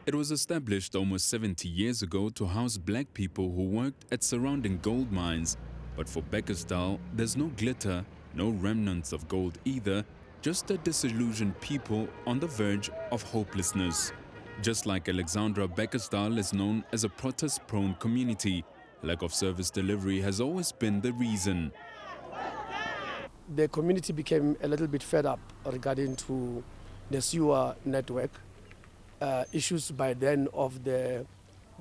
It was established almost 70 years ago to house black people who worked at surrounding gold mines. But for Bekkersdal, there's no glitter, no remnants of gold either, just a disillusioned people on the verge of hopelessness. Just like Alexandra, Bekkersdal is known as a protest-prone community. Lack of service delivery has always been the reason. The community became a little bit fed up regarding to the sewer network. Issues by then of the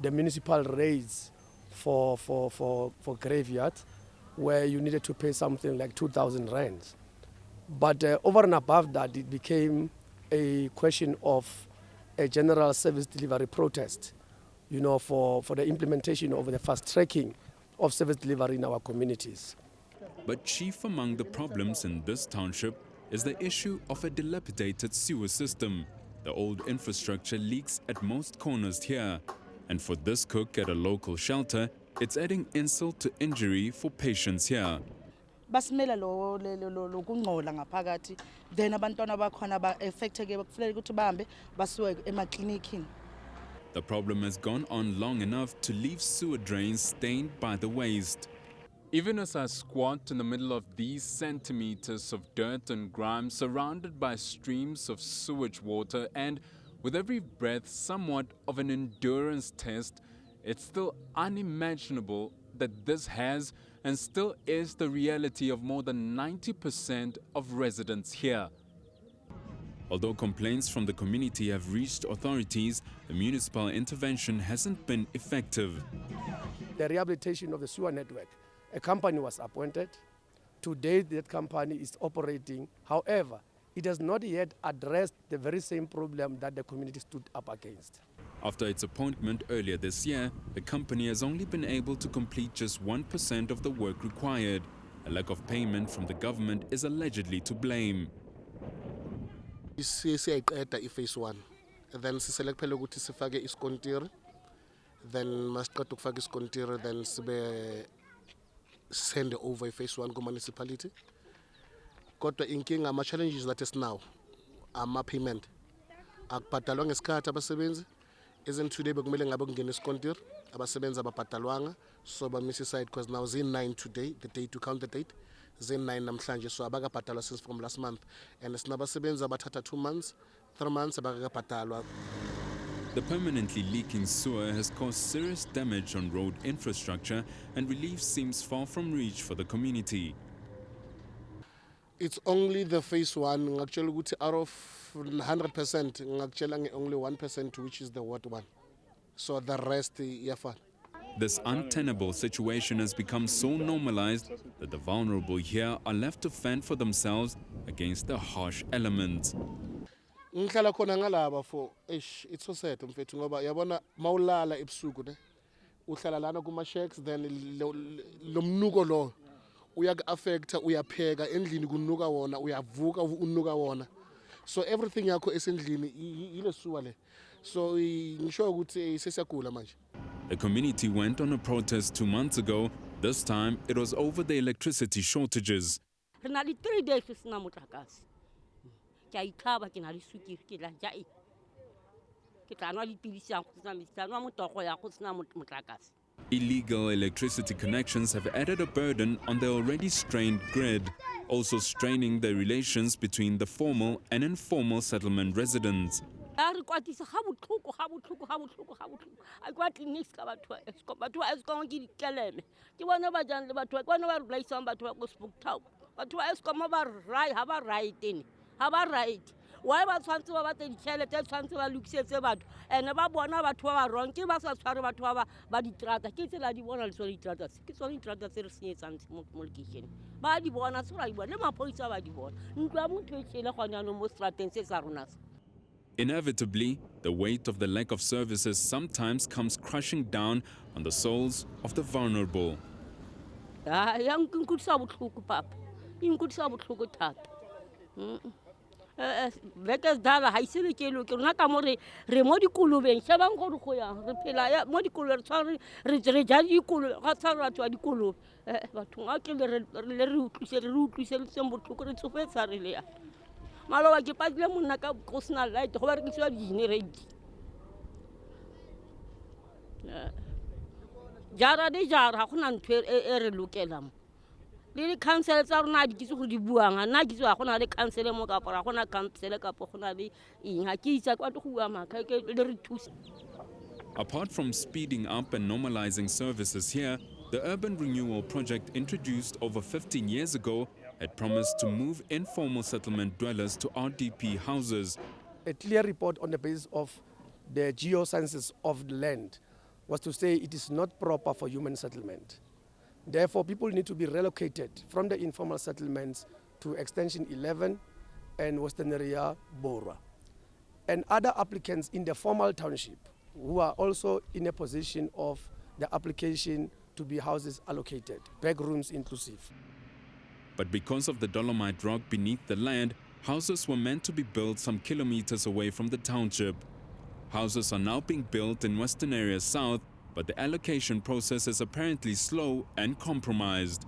municipal rates for graveyard, where you needed to pay something like 2,000 rands. But over and above that, it became a question of a general service delivery protest, for the implementation of the fast tracking of service delivery in our communities. But chief among the problems in this township is the issue of a dilapidated sewer system. The old infrastructure leaks at most corners here. And for this cook at a local shelter, it's adding insult to injury for patients here. Basimela lo kungcola ngaphakathi, then abantwana bakhona ba-affecteke kufanele ukuthi bahambe basiwe emaklinikini. The problem has gone on long enough to leave sewer drains stained by the waste. Even as I squat in the middle of these centimeters of dirt and grime surrounded by streams of sewage water and with every breath somewhat of an endurance test, it's still unimaginable that this has and still is the reality of more than 90% of residents here. Although complaints from the community have reached authorities, the municipal intervention hasn't been effective. The rehabilitation of the sewer network, a company was appointed. Today, that company is operating. However, it has not yet addressed the very same problem that the community stood up against. After its appointment earlier this year, the company has only been able to complete just 1% of the work required. A lack of payment from the government is allegedly to blame. Siyayiqeda phase 1, then siselect phela ukuthi sifake iskontiri, then masiqeda ukufaka iskontiri, then sibe send over phase 1 municipality. Kodwa inkinga ama challenges that is now ama payment akubhadalwa ngesikhathi abasebenzi. Isn't today bekumele ngabe kungena iskontiri abasebenzi ababhadalwanga, so ba miss side because now zin 9 today, the day to count the date, zin 9 namhlanje, so abakabhadalwa since from last month, and sinabasebenzi abathatha 2 months 3 months abakabhadalwa. The permanently leaking sewer has caused serious damage on road infrastructure, and relief seems far from reach for the community. It's only the phase 1, actually out of 100%, only 1% which is the ward 1. So the rest, fine. This untenable situation has become so normalized that the vulnerable here are left to fend for themselves against the harsh elements. It's so sad mfethu ngoba yabona mawulala ebusuku ne uhlala lana kuma shacks, then lo mnuko lo uyaku-affecta, uyapheka endlini kunuka wona, uyavuka unuka wona, so everything yakho esendlini ile sewer le, so ngisho ukuthi sesiyagula manje. The community went on a protest 2 months ago. This time it was over the electricity shortages. 3 days sina motlakase. Ke a itlhaba ke na le sukiri ke la ja ke tla nwa dipilisi ya go sina metsi, nwa motogo ya go sina motlakase. Illegal electricity connections have added a burden on the already strained grid, also straining the relations between the formal and informal settlement residents. A re kwatisa ga botlhoko a kwa clinics ka batho ba Eskom ke dikeleme ke bona ba jang le batho ke bona ba replaceang batho ba go Spooktown, batho ba Eskom ba right ha ba right why ba tshwantse ba batla ditšhelete tshwantse ba lokisetse batho ene ba bona batho ba wrong ke ba sa tshware batho ba ditrata ke tsela di bona le tsone ditrata ke tsone ditrata tse re senyetsang mo location ba di bona se ra di bona le mapodisa ba di bona ntwa motho e tshele gona no mo strateng se sa rona. Inevitably, the weight of the lack of services sometimes comes crushing down on the souls of the vulnerable. Yang nkutsa botlhoko papa nkutsa botlhoko thata. Bekkersdal ha isele ke lo ke rona ka mo re mo dikolobeng shebang go re go yang re phela mo dikolobe re tshware re ja dikolobe ga tshware batho ba dikolobe batho ga ke re utlwise le tseng botlhoko re tsofetsa re le ya maloba ke patile monna ka go sena light go ba re ke tswa di generate Jara di jara ha gona ntho e re lokelang. Le di council tsa rona di kitse go di buang nna kitse ga gona le council mo ka pora gona council ka po gona le eng ha ke itse kwa go bua maka ke le re thusa. Apart from speeding up and normalizing services here, the Urban Renewal project introduced over 15 years ago had promised to move informal settlement dwellers to RDP houses. A clear report on the basis of the geosciences of the land was to say it is not proper for human settlement. Therefore, people need to be relocated from the informal settlements to Extension 11 and Western Area Bora. And other applicants in the formal township who are also in a position of the application to be houses allocated, back rooms inclusive. But because of the dolomite rock beneath the land, houses were meant to be built some kilometers away from the township. Houses are now being built in Western Area South, but the allocation process is apparently slow and compromised.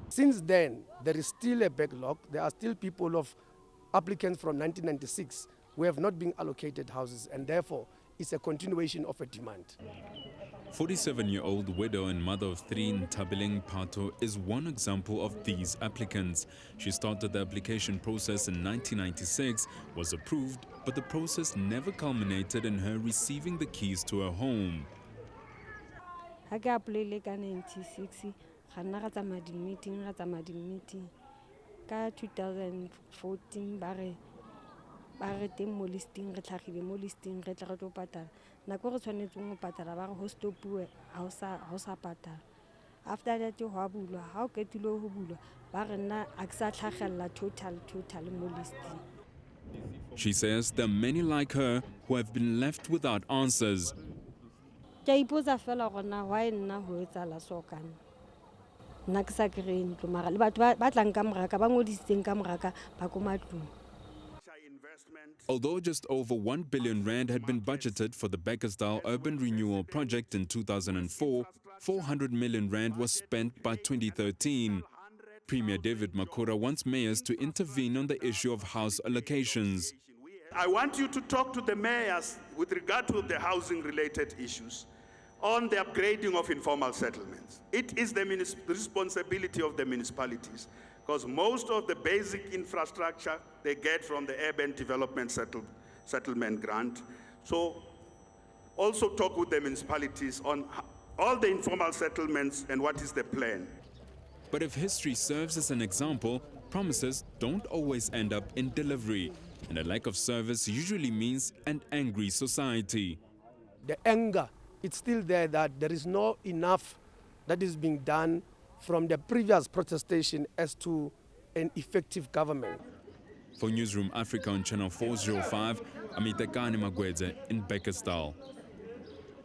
Since then, there is still a backlog. There are still people of applicants from 1996 who have not been allocated houses, and therefore it's a continuation of a demand. 47-year-old widow and mother of three Nthabeleng Pato is one example of these applicants. She started the application process in 1996, was approved, but the process never culminated in her receiving the keys to her home. I got played like 96. I got a meeting. Ka 2014 bare teng mo listing re tlhagile mo listing re tla go patala nako re tshwanetse go patala ba go stopue ha o sa patala. After that ho a bulwa ha o ketile ho bulwa ba re nna a ke sa tlhagella total mo listing. She says there are many like her who have been left without answers. Ke ipoza fela gona why nna ho etsala so kana nna ke sa kry ntlo mara le batho ba tlang ka moraka ba ngodisitseng ka moraka ba ko matlong. Although just over 1 billion rand had been budgeted for the Bekkersdal Urban Renewal project in 2004, 400 million rand was spent by 2013. Premier David Makhura wants mayors to intervene on the issue of house allocations. I want you to talk to the mayors with regard to the housing-related issues on the upgrading of informal settlements. It is the responsibility of the municipalities, because most of the basic infrastructure they get from the urban development settlement grant. So also talk with the municipalities on all the informal settlements and what is the plan. But if history serves as an example, promises don't always end up in delivery, and a lack of service usually means an angry society. The anger, it's still there that there is not enough that is being done from the previous protestation as to an effective government. For Newzroom Africa on Channel 405, I'm Hitekani Magwedze in Bekkersdal.